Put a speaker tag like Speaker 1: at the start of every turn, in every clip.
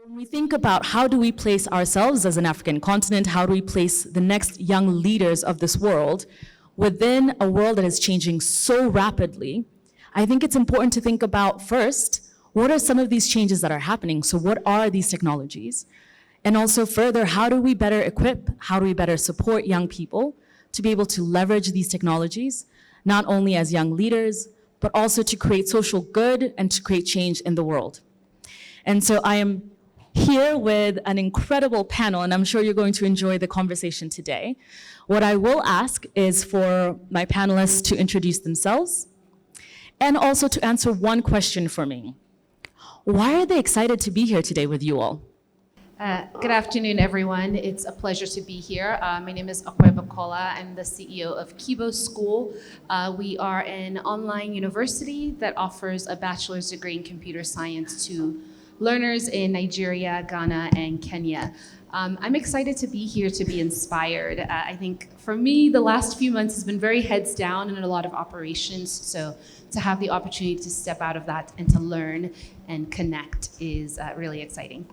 Speaker 1: When we think about how do we place ourselves as an African continent, how do we place the next young leaders of this world within a world that is changing so rapidly, I think it's important to think about first, what are some of these changes that are happening? So what are these technologies? And also further, how do we better equip, how do we better support young people to be able to leverage these technologies, not only as young leaders, but also to create social good and to create change in the world. And so I am here with an incredible panel, and I'm sure you're going to enjoy the conversation today. What I will ask is for my panelists to introduce themselves and also to answer one question for me. Why are they excited to be here today with you all?
Speaker 2: Good afternoon, everyone. It's a pleasure to be here. My name is Okwe Bakola. I'm the CEO of Kibo School. We are an online university that offers a bachelor's degree in computer science to learners in Nigeria, Ghana, and Kenya. I'm excited to be here to be inspired. I think for me, the last few months has been very heads down and a lot of operations. So to have the opportunity to step out of that and to learn and connect is really exciting.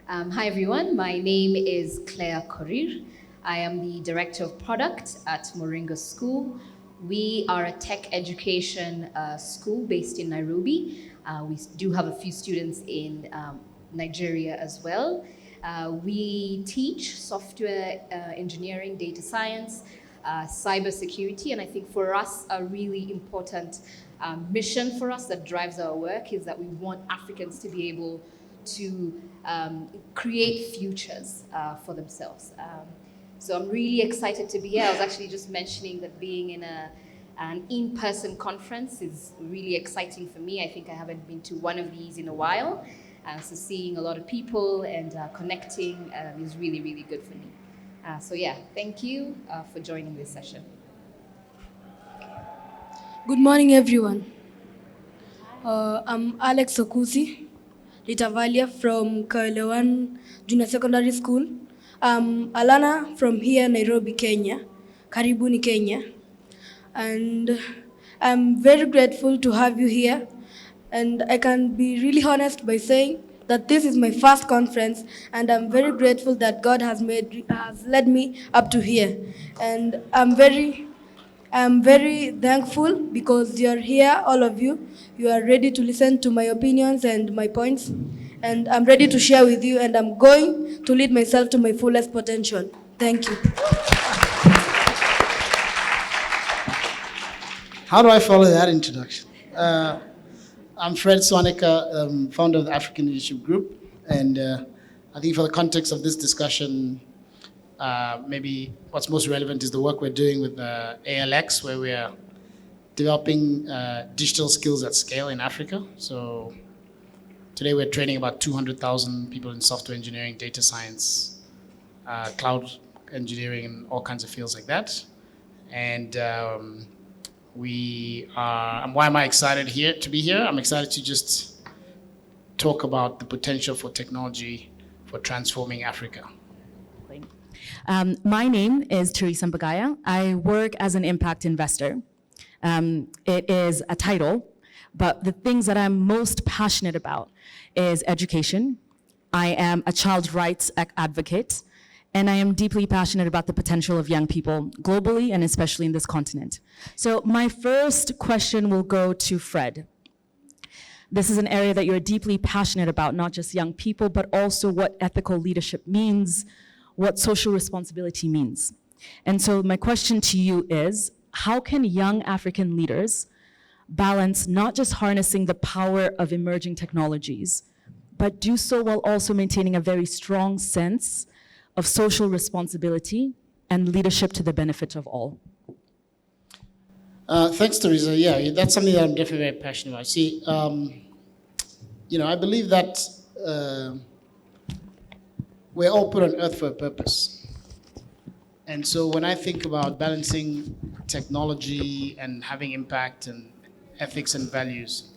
Speaker 3: Hi everyone, my name is Claire Korir. I am the Director of Product at Moringa School. We are a tech education school based in Nairobi. We do have a few students in Nigeria as well. We teach software engineering, data science, cybersecurity, and I think for us a really important mission for us that drives our work is that we want Africans to be able to create futures for themselves. So I'm really excited to be here. I was actually just mentioning that being in an in-person conference is really exciting for me. I think I haven't been to one of these in a while. So seeing a lot of people and connecting is really, really good for me. So yeah, thank you for joining this session.
Speaker 4: Good morning, everyone. I'm Alex Okusi Litavalia from Kaelewan Junior Secondary School. I'm Alana from here, Nairobi, Kenya. Karibuni, Kenya. And I'm very grateful to have you here. And I can be really honest by saying that this is my first conference, and I'm very grateful that God has led me up to here. And I'm very thankful because you're here, all of you. You are ready to listen to my opinions and my points. And I'm ready to share with you, and I'm going to lead myself to my fullest potential. Thank you.
Speaker 5: How do I follow that introduction? I'm Fred Swanika, founder of the African Leadership Group. And I think for the context of this discussion, maybe what's most relevant is the work we're doing with ALX, where we are developing digital skills at scale in Africa. So today we're training about 200,000 people in software engineering, data science, cloud engineering, and all kinds of fields like that. And why am I excited to be here? I'm excited to just talk about the potential for technology for transforming Africa.
Speaker 1: My name is Teresa Mbagaya. I work as an impact investor. It is a title, but the things that I'm most passionate about is education. I am a child rights advocate, and I am deeply passionate about the potential of young people globally and especially in this continent. So my first question will go to Fred. This is an area that you're deeply passionate about, not just young people, but also what ethical leadership means, what social responsibility means. And so my question to you is, how can young African leaders balance not just harnessing the power of emerging technologies, but do so while also maintaining a very strong sense of social responsibility and leadership to the benefit of all?
Speaker 5: Thanks, Teresa. Yeah, that's something that I'm definitely very passionate about. See, I believe that we're all put on earth for a purpose. And so when I think about balancing technology and having impact and ethics and values,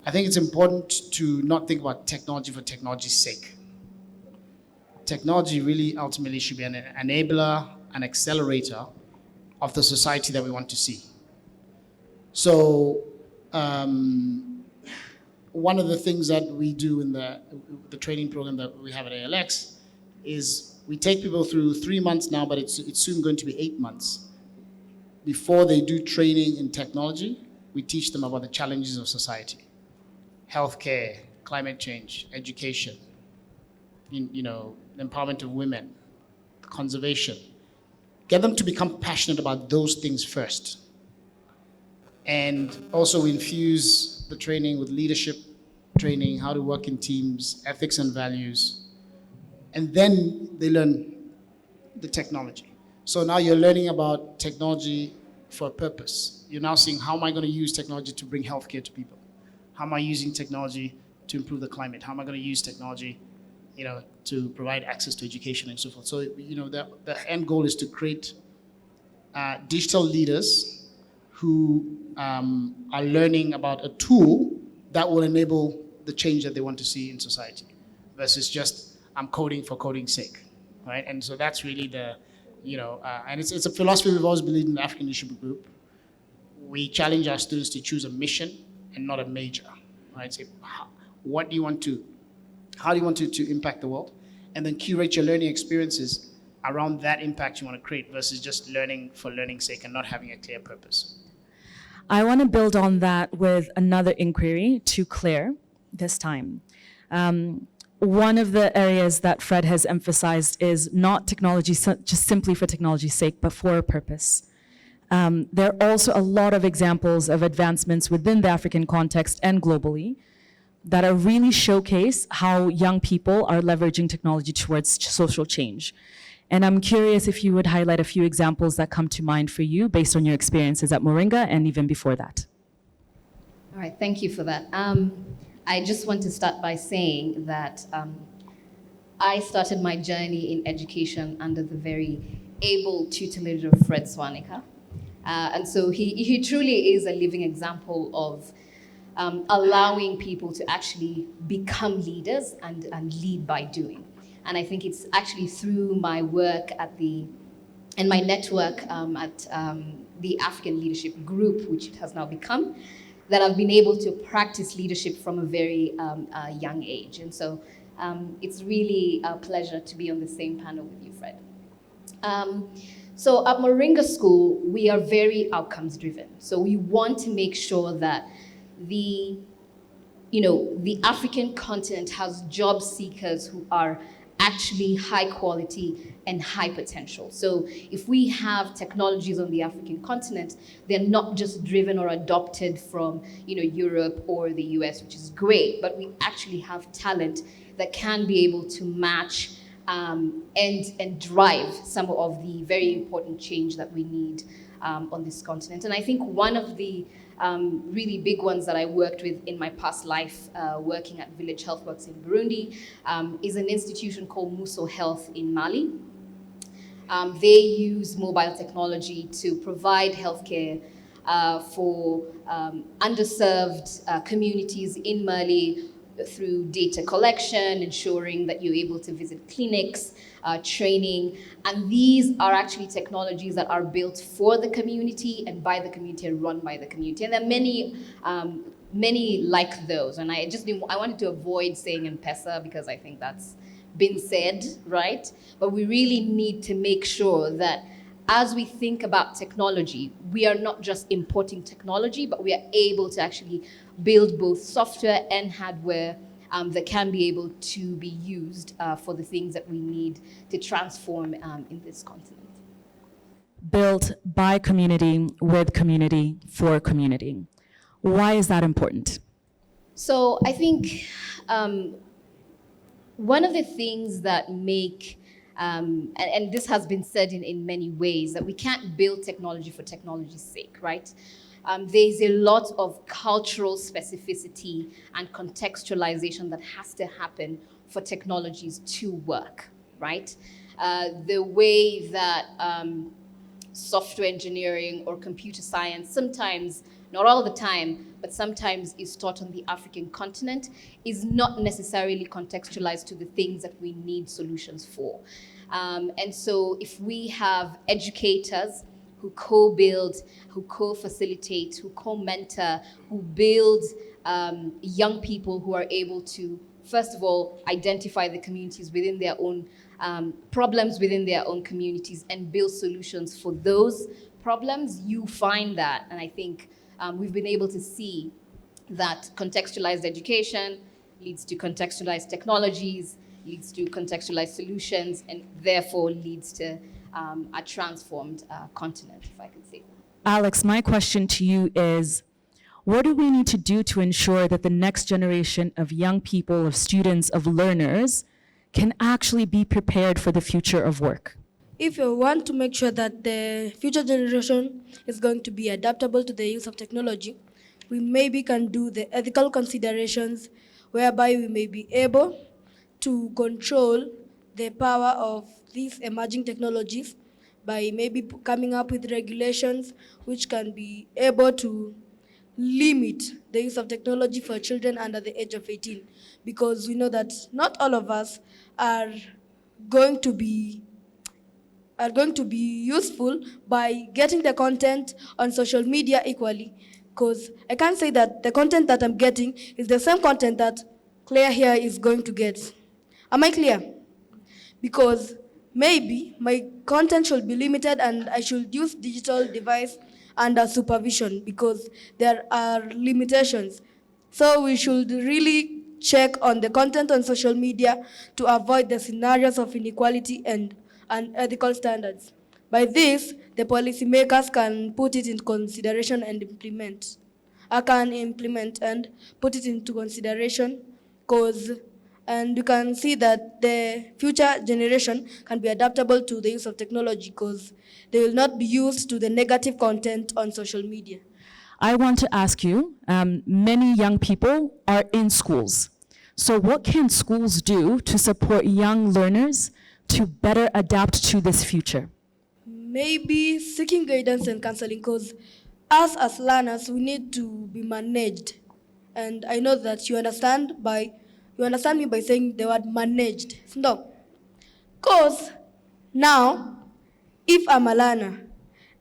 Speaker 5: I think it's important to not think about technology for technology's sake. Technology really ultimately should be an enabler, an accelerator of the society that we want to see. So one of the things that we do in the training program that we have at ALX is we take people through 3 months now, but it's soon going to be 8 months. Before they do training in technology, we teach them about the challenges of society, healthcare, climate change, education, the empowerment of women, conservation. Get them to become passionate about those things first. And also infuse the training with leadership training, how to work in teams, ethics and values. And then they learn the technology. So now you're learning about technology for a purpose. You're now seeing, how am I going to use technology to bring healthcare to people? How am I using technology to improve the climate? How am I going to use technology, to provide access to education and so forth? So, the end goal is to create digital leaders who are learning about a tool that will enable the change that they want to see in society, versus just, I'm coding for coding's sake, right? And so that's really and it's a philosophy we've always believed in the African Leadership Group. We challenge our students to choose a mission and not a major, right? Say, how do you want to impact the world? And then curate your learning experiences around that impact you want to create, versus just learning for learning's sake and not having a clear purpose.
Speaker 1: I want to build on that with another inquiry to Claire this time. One of the areas that Fred has emphasized is not technology just simply for technology's sake, but for a purpose. There are also a lot of examples of advancements within the African context and globally that are really showcase how young people are leveraging technology towards social change. And I'm curious if you would highlight a few examples that come to mind for you based on your experiences at Moringa and even before that.
Speaker 3: All right, thank you for that. I just want to start by saying that I started my journey in education under the very able tutelage of Fred Swanika. And so he truly is a living example of allowing people to actually become leaders and lead by doing. And I think it's actually through my work and my network at the African Leadership Group, which it has now become, that I've been able to practice leadership from a very young age. And so it's really a pleasure to be on the same panel with you, Fred. So at Moringa School, we are very outcomes driven. So we want to make sure that the African continent has job seekers who are actually high quality and high potential. So if we have technologies on the African continent, they're not just driven or adopted from Europe or the US, which is great, but we actually have talent that can be able to match and drive some of the very important change that we need on this continent. And I think one of the really big ones that I worked with in my past life, working at Village Healthworks in Burundi, is an institution called Muso Health in Mali. They use mobile technology to provide healthcare for underserved communities in Mali through data collection, ensuring that you're able to visit clinics, training. And these are actually technologies that are built for the community and by the community and run by the community. And there are many like those. And I wanted to avoid saying M-Pesa because I think that's been said, right? But we really need to make sure that as we think about technology, we are not just importing technology, but we are able to actually build both software and hardware that can be able to be used for the things that we need to transform in this continent.
Speaker 1: Built by community, with community, for community. Why is that important?
Speaker 3: So I think one of the things that make and this has been said in many ways, that we can't build technology for technology's sake, right? There's a lot of cultural specificity and contextualization that has to happen for technologies to work, right? The way that software engineering or computer science sometimes, not all the time, but sometimes is taught on the African continent is not necessarily contextualized to the things that we need solutions for. And so if we have educators who co-build, who co-facilitate, who co-mentor, who build young people who are able to, first of all, identify the communities within their own problems within their own communities and build solutions for those problems. You find that, and I think we've been able to see that contextualized education leads to contextualized technologies, leads to contextualized solutions, and therefore leads to a transformed continent, if I can say that.
Speaker 1: Alex, my question to you is, what do we need to do to ensure that the next generation of young people, of students, of learners can actually be prepared for the future of work?
Speaker 4: If you want to make sure that the future generation is going to be adaptable to the use of technology, we maybe can do the ethical considerations whereby we may be able to control the power of these emerging technologies by maybe coming up with regulations which can be able to limit the use of technology for children under the age of 18, because we know that not all of us are going to be useful by getting the content on social media equally, because I can't say that the content that I'm getting is the same content that Claire here is going to get. Am I clear? Because maybe my content should be limited and I should use digital device under supervision because there are limitations. So we should really check on the content on social media to avoid the scenarios of inequality and unethical standards. By this, the policymakers can put it into consideration and implement. I can implement and put it into consideration and you can see that the future generation can be adaptable to the use of technology because they will not be used to the negative content on social media.
Speaker 1: I want to ask you, many young people are in schools. So what can schools do to support young learners to better adapt to this future?
Speaker 4: Maybe seeking guidance and counseling, because us as learners, we need to be managed. And I know that you understand me by saying the word managed. No. Because now, if I'm a learner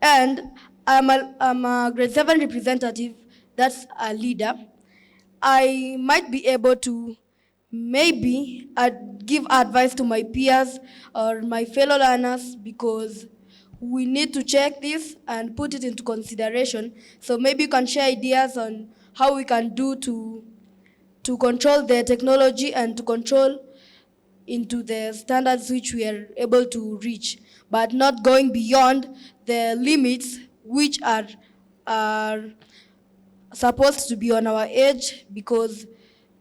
Speaker 4: and I'm a grade 7 representative, that's a leader, I might be able to maybe give advice to my peers or my fellow learners, because we need to check this and put it into consideration. So maybe you can share ideas on how we can do to control the technology and to control into the standards which we are able to reach, but not going beyond the limits which are supposed to be on our edge, because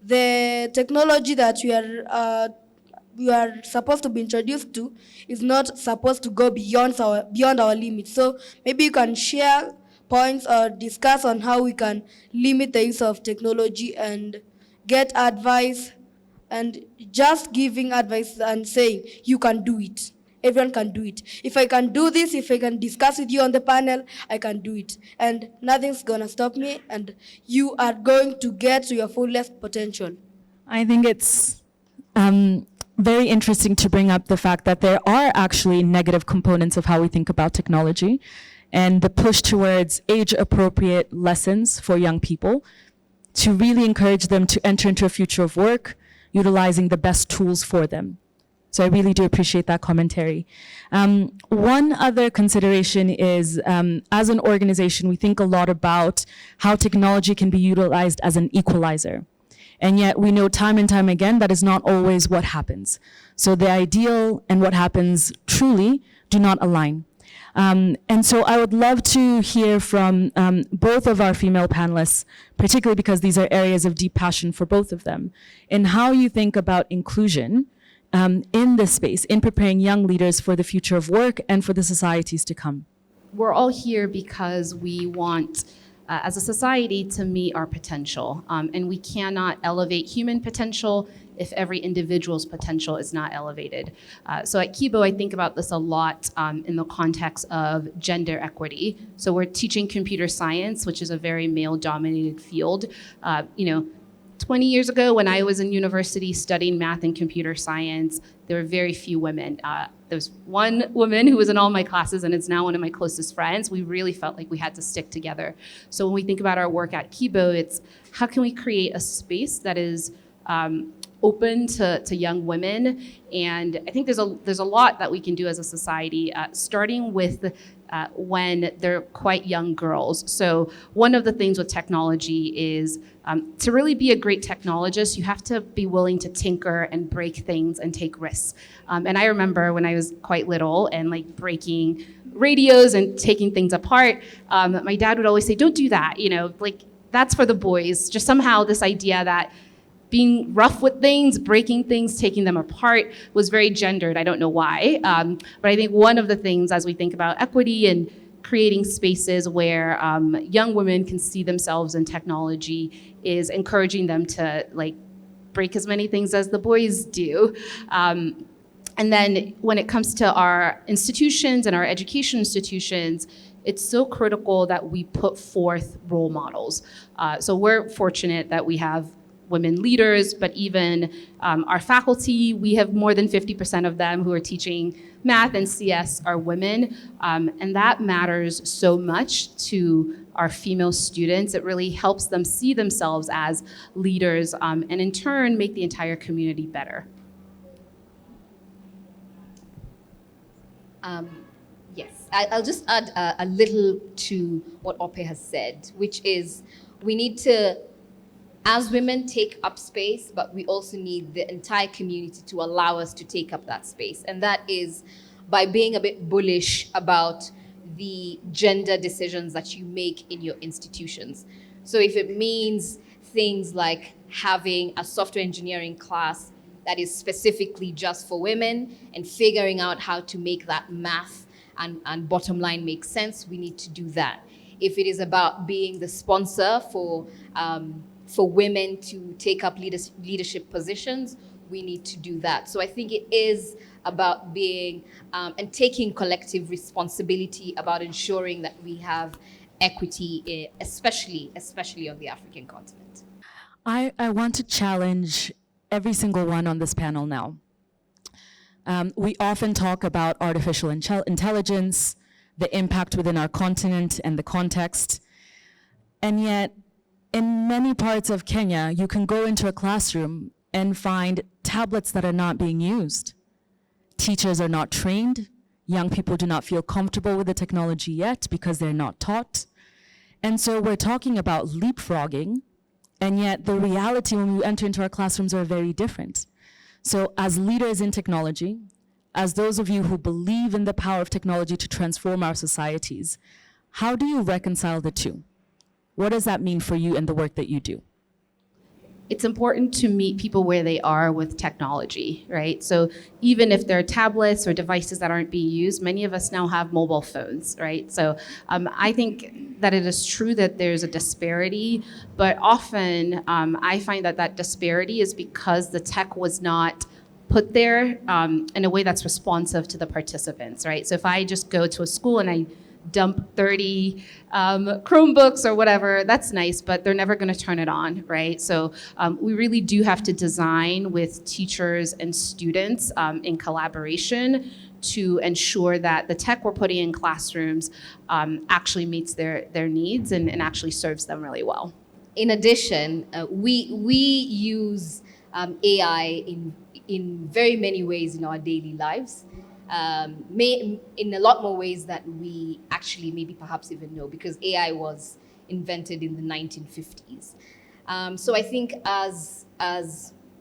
Speaker 4: the technology that we are supposed to be introduced to is not supposed to go beyond our limits. So maybe you can share points or discuss on how we can limit the use of technology and get advice, and just giving advice and saying you can do it. Everyone can do it. If I can do this, if I can discuss with you on the panel, I can do it. And nothing's gonna stop me, and you are going to get to your fullest potential.
Speaker 1: I think it's very interesting to bring up the fact that there are actually negative components of how we think about technology, and the push towards age-appropriate lessons for young people to really encourage them to enter into a future of work, utilizing the best tools for them. So I really do appreciate that commentary. One other consideration is, as an organization, we think a lot about how technology can be utilized as an equalizer. And yet we know time and time again that is not always what happens. So the ideal and what happens truly do not align. And so I would love to hear from both of our female panelists, particularly because these are areas of deep passion for both of them, in how you think about inclusion in this space, in preparing young leaders for the future of work and for the societies to come.
Speaker 2: We're all here because we want, as a society, to meet our potential. And we cannot elevate human potential if every individual's potential is not elevated. So at Kibo, I think about this a lot in the context of gender equity. So we're teaching computer science, which is a very male-dominated field. 20 years ago, when I was in university studying math and computer science, there were very few women. There's one woman who was in all my classes and is now one of my closest friends. We really felt like we had to stick together. So when we think about our work at Kibo, it's how can we create a space that is open to young women? And I think there's a lot that we can do as a society, starting with when they're quite young girls. So one of the things with technology is to really be a great technologist, you have to be willing to tinker and break things and take risks. And I remember when I was quite little and like breaking radios and taking things apart, my dad would always say, don't do that, like that's for the boys. Just somehow this idea that being rough with things, breaking things, taking them apart was very gendered. I don't know why. But I think one of the things as we think about equity and creating spaces where young women can see themselves in technology is encouraging them to like break as many things as the boys do. And then when it comes to our institutions and our education institutions, it's so critical that we put forth role models. So we're fortunate that we have women leaders, but even our faculty, we have more than 50% of them who are teaching math and CS are women. And that matters so much to our female students. It really helps them see themselves as leaders and in turn make the entire community better.
Speaker 3: Yes, I'll just add a little to what Ope has said, which is we need to, as women, take up space, but we also need the entire community to allow us to take up that space. And that is by being a bit bullish about the gender decisions that you make in your institutions. So if it means things like having a software engineering class that is specifically just for women and figuring out how to make that math and bottom line make sense, we need to do that. If it is about being the sponsor for women to take up leadership positions, we need to do that. So I think it is about being and taking collective responsibility about ensuring that we have equity, especially on the African continent.
Speaker 1: I want to challenge every single one on this panel now. We often talk about artificial intelligence, the impact within our continent and the context, and yet in many parts of Kenya, you can go into a classroom and find tablets that are not being used. Teachers are not trained. Young people do not feel comfortable with the technology yet because they're not taught. And so we're talking about leapfrogging, and yet the reality when we enter into our classrooms are very different. So as leaders in technology, as those of you who believe in the power of technology to transform our societies, how do you reconcile the two? What does that mean for you and the work that you do?
Speaker 2: It's important to meet people where they are with technology, right? So even if there are tablets or devices that aren't being used, many of us now have mobile phones, right? So I think that it is true that there's a disparity, but often I find that disparity is because the tech was not put there in a way that's responsive to the participants, right? So if I just go to a school and I dump 30 Chromebooks or whatever, that's nice, but they're never going to turn it on, right? So we really do have to design with teachers and students in collaboration to ensure that the tech we're putting in classrooms actually meets their needs and actually serves them really well.
Speaker 3: In addition, we use AI in very many ways in our daily lives. In a lot more ways that we actually maybe perhaps even know, because AI was invented in the 1950s. So I think as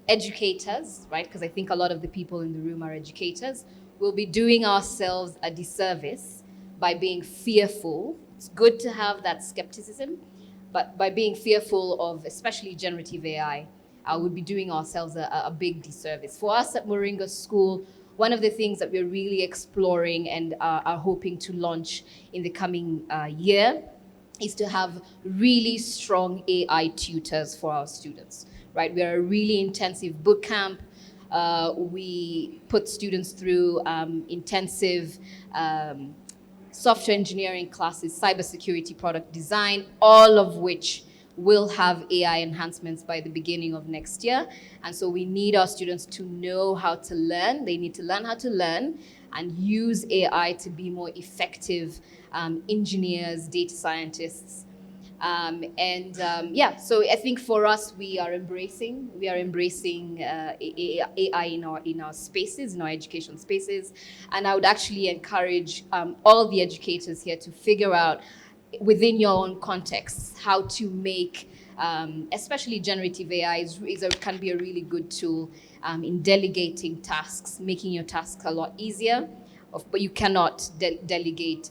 Speaker 3: educators, right, because I think a lot of the people in the room are educators, we'll be doing ourselves a disservice by being fearful. It's good to have that skepticism, but by being fearful of especially generative AI, we'll be doing ourselves a big disservice. For us at Moringa School, one of the things that we're really exploring and are hoping to launch in the coming year is to have really strong AI tutors for our students, right? We are a really intensive boot camp. We put students through intensive software engineering classes, cybersecurity, product design, all of which will have AI enhancements by the beginning of next year. And so we need our students to know how to learn. They need to learn how to learn and use AI to be more effective engineers, data scientists. So I think for us, we are embracing AI in our spaces, in our education spaces. And I would actually encourage all the educators here to figure out within your own context how to make, especially generative AI can be a really good tool in delegating tasks, making your tasks a lot easier. But you cannot delegate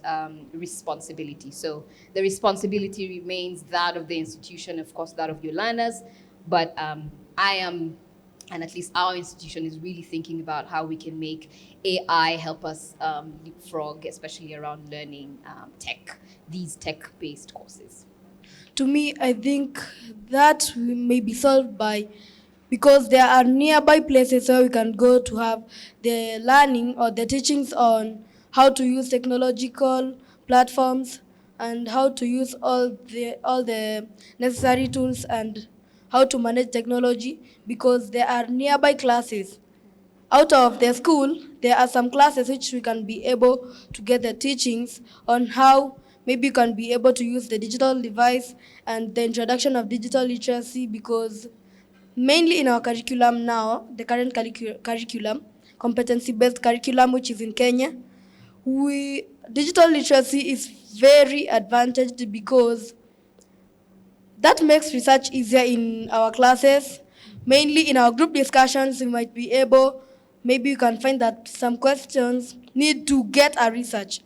Speaker 3: responsibility. So the responsibility remains that of the institution, of course, that of your learners. But and at least our institution is really thinking about how we can make AI help us leapfrog, especially around learning these tech-based courses.
Speaker 4: To me, I think that may be solved because there are nearby places where we can go to have the learning or the teachings on how to use technological platforms and how to use all the necessary tools and how to manage technology, because there are nearby classes. Out of the school, there are some classes which we can be able to get the teachings on how maybe you can be able to use the digital device and the introduction of digital literacy, because mainly in our curriculum now, the current curriculum, competency-based curriculum, which is in Kenya, digital literacy is very advantaged because that makes research easier in our classes. Mainly in our group discussions, we might be able, maybe you can find that some questions needs a research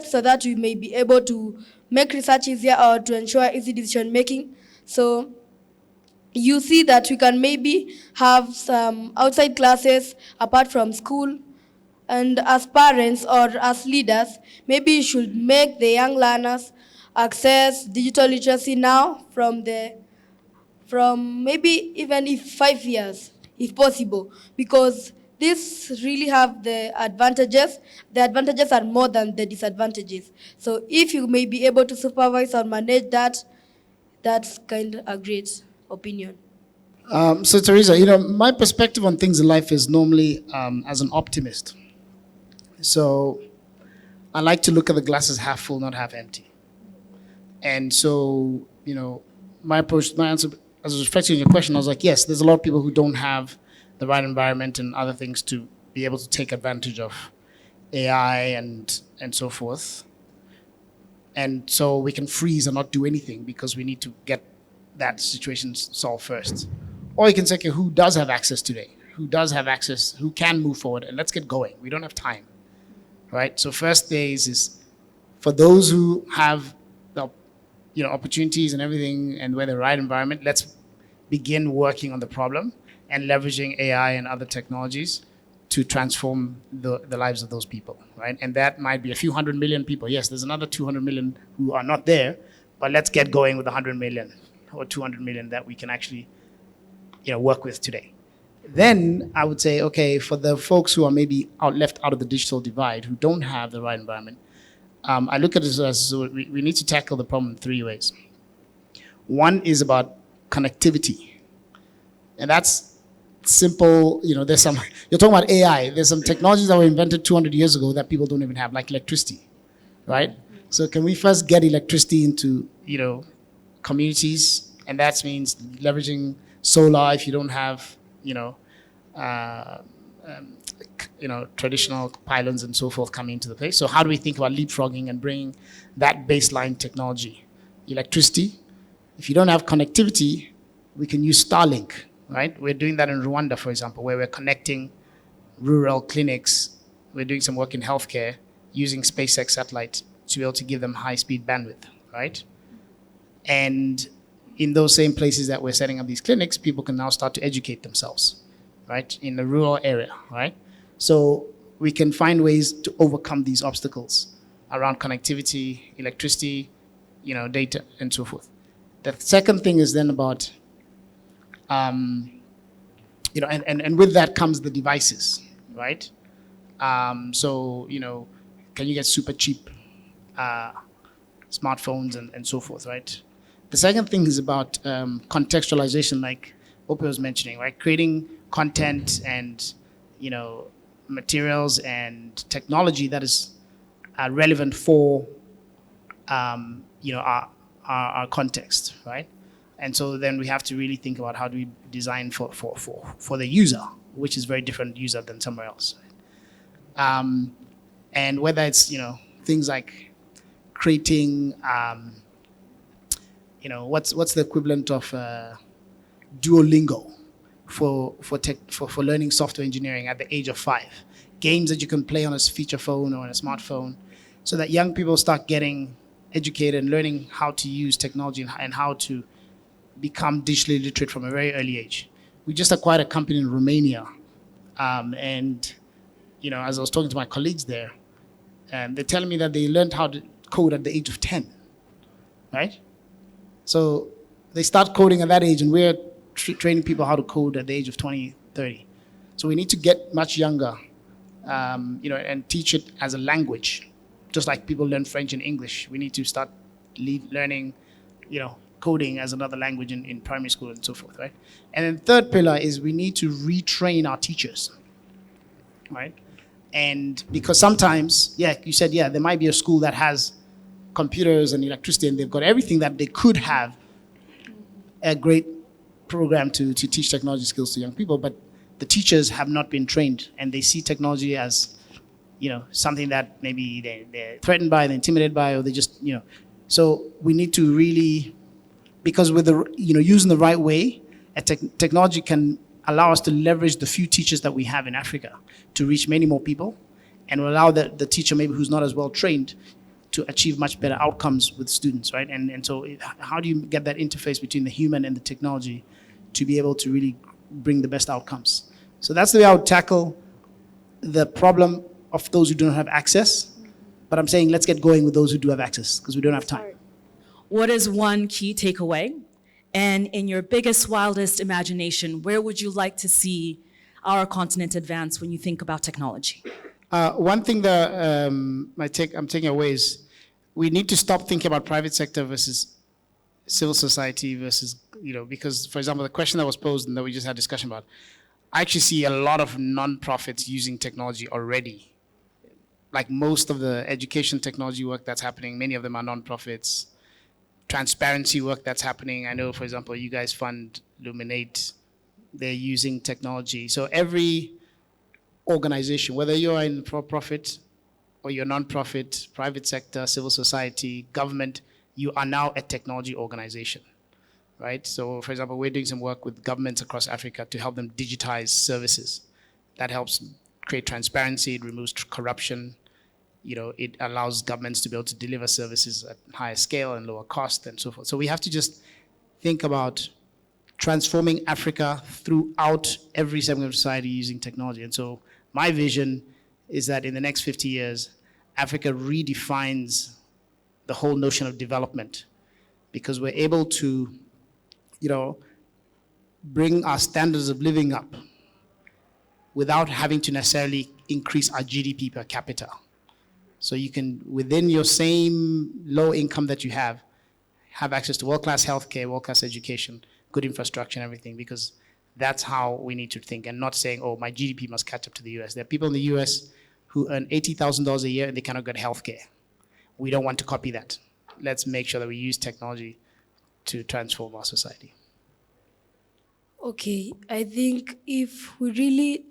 Speaker 4: so that we may be able to make research easier or to ensure easy decision making. So you see that we can maybe have some outside classes apart from school, and as parents or as leaders, maybe you should make the young learners access digital literacy now from maybe even if 5 years, if possible, because this really have the advantages. The advantages are more than the disadvantages. So if you may be able to supervise or manage that, that's kind of a great opinion.
Speaker 5: So Teresa, my perspective on things in life is normally as an optimist. So I like to look at the glasses half full, not half empty. And so, my approach, my answer, as I was reflecting on your question, I was like, yes, there's a lot of people who don't have the right environment and other things to be able to take advantage of AI and so forth. And so we can freeze and not do anything because we need to get that situation solved first. Or you can say, okay, who does have access today? Who does have access? Who can move forward? And let's get going. We don't have time, right? So first phase is for those who have the opportunities and everything and where the right environment, let's begin working on the problem and leveraging AI and other technologies to transform the lives of those people, right? And that might be a few 100 million people. Yes, there's another 200 million who are not there, but let's get going with 100 million or 200 million that we can actually work with today. Then I would say, okay, for the folks who are maybe left out of the digital divide, who don't have the right environment, I look at it as we need to tackle the problem in 3 ways. One is about connectivity. And that's simple, there's some, you're talking about AI, there's some technologies that were invented 200 years ago that people don't even have, like electricity, right? So can we first get electricity into, communities? And that means leveraging solar if you don't have, traditional pylons and so forth coming into the place. So how do we think about leapfrogging and bringing that baseline technology? Electricity. If you don't have connectivity, we can use Starlink, right? We're doing that in Rwanda, for example, where we're connecting rural clinics. We're doing some work in healthcare using SpaceX satellites to be able to give them high-speed bandwidth, right? And in those same places that we're setting up these clinics, people can now start to educate themselves, right? In the rural area, right? So we can find ways to overcome these obstacles around connectivity, electricity, data, and so forth. The second thing is then about, and with that comes the devices, right? So, can you get super cheap smartphones and so forth, right? The second thing is about contextualization, like Ope was mentioning, right? Creating content and, materials and technology that is relevant for, our context, right? And so then we have to really think about how do we design for the user, which is very different user than somewhere else. Right? And whether it's, things like creating, what's the equivalent of Duolingo for learning software engineering at the age of 5? Games that you can play on a feature phone or on a smartphone, so that young people start getting educated and learning how to use technology and how to become digitally literate from a very early age. We just acquired a company in Romania, and as I was talking to my colleagues there, they're telling me that they learned how to code at the age of 10, right? So they start coding at that age, and we're training people how to code at the age of 20, 30. So we need to get much younger, and teach it as a language, just like people learn French and English. We need to start learning, coding as another language in primary school and so forth, right? And then third pillar is we need to retrain our teachers, right? And because sometimes, you said, there might be a school that has computers and electricity and they've got everything that they could have a great program to teach technology skills to young people, but the teachers have not been trained and they see technology as, something that maybe they're threatened by, they're intimidated by, or they just, So we need to really, because with the, using the right way, technology can allow us to leverage the few teachers that we have in Africa to reach many more people, and will allow the teacher maybe who's not as well trained to achieve much better outcomes with students, right? And so how do you get that interface between the human and the technology to be able to really bring the best outcomes? So that's the way I would tackle the problem of those who don't have access. But I'm saying let's get going with those who do have access, because we don't have time.
Speaker 1: What is one key takeaway? And in your biggest, wildest imagination, where would you like to see our continent advance when you think about technology?
Speaker 5: One thing that I'm taking away is we need to stop thinking about private sector versus civil society versus, because, for example, the question that was posed and that we just had discussion about, I actually see a lot of non-profits using technology already. Like most of the education technology work that's happening, many of them are non-profits. Transparency work that's happening. I know, for example, you guys fund Luminate. They're using technology. So every organization, whether you're in for-profit or you're non-profit, private sector, civil society, government, you are now a technology organization, right? So, for example, we're doing some work with governments across Africa to help them digitize services. That helps create transparency, it removes corruption. It allows governments to be able to deliver services at higher scale and lower cost and so forth. So we have to just think about transforming Africa throughout every segment of society using technology. And so my vision is that in the next 50 years, Africa redefines the whole notion of development, because we're able to, bring our standards of living up without having to necessarily increase our GDP per capita. So you can, within your same low income that you have access to world-class healthcare, world-class education, good infrastructure and everything, because that's how we need to think, and not saying, oh, my GDP must catch up to the US. There are people in the US who earn $80,000 a year and they cannot get healthcare. We don't want to copy that. Let's make sure that we use technology to transform our society.
Speaker 4: Okay, I think if we really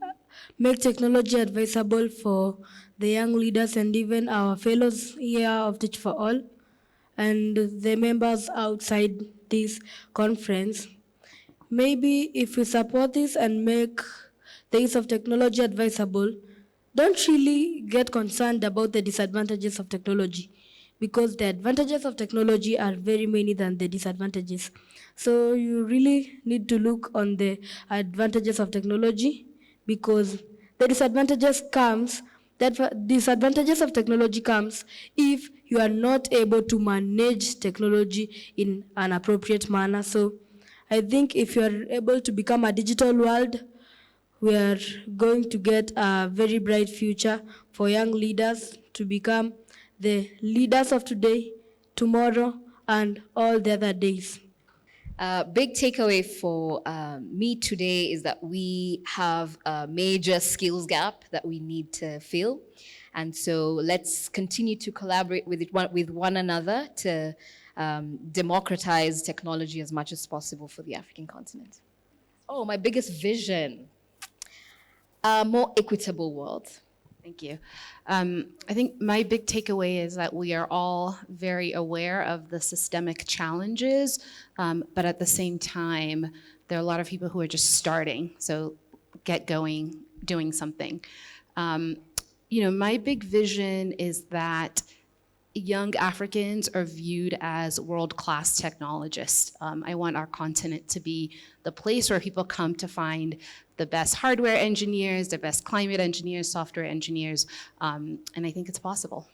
Speaker 4: make technology advisable for the young leaders and even our fellows here of Teach for All and the members outside this conference, maybe if we support this and make the use of technology advisable, don't really get concerned about the disadvantages of technology, because the advantages of technology are very many than the disadvantages. So you really need to look on the advantages of technology, because the disadvantages of technology comes if you are not able to manage technology in an appropriate manner. So I think if you are able to become a digital world, we are going to get a very bright future for young leaders to become the leaders of today, tomorrow, and all the other days.
Speaker 3: Big takeaway for me today is that we have a major skills gap that we need to fill. And so let's continue to collaborate with one another to democratize technology as much as possible for the African continent. Oh, my biggest vision, a more equitable world.
Speaker 2: Thank you. I think my big takeaway is that we are all very aware of the systemic challenges, but at the same time, there are a lot of people who are just starting. So get going, doing something. My big vision is that young Africans are viewed as world-class technologists. I want our continent to be the place where people come to find the best hardware engineers, the best climate engineers, software engineers, and I think it's possible.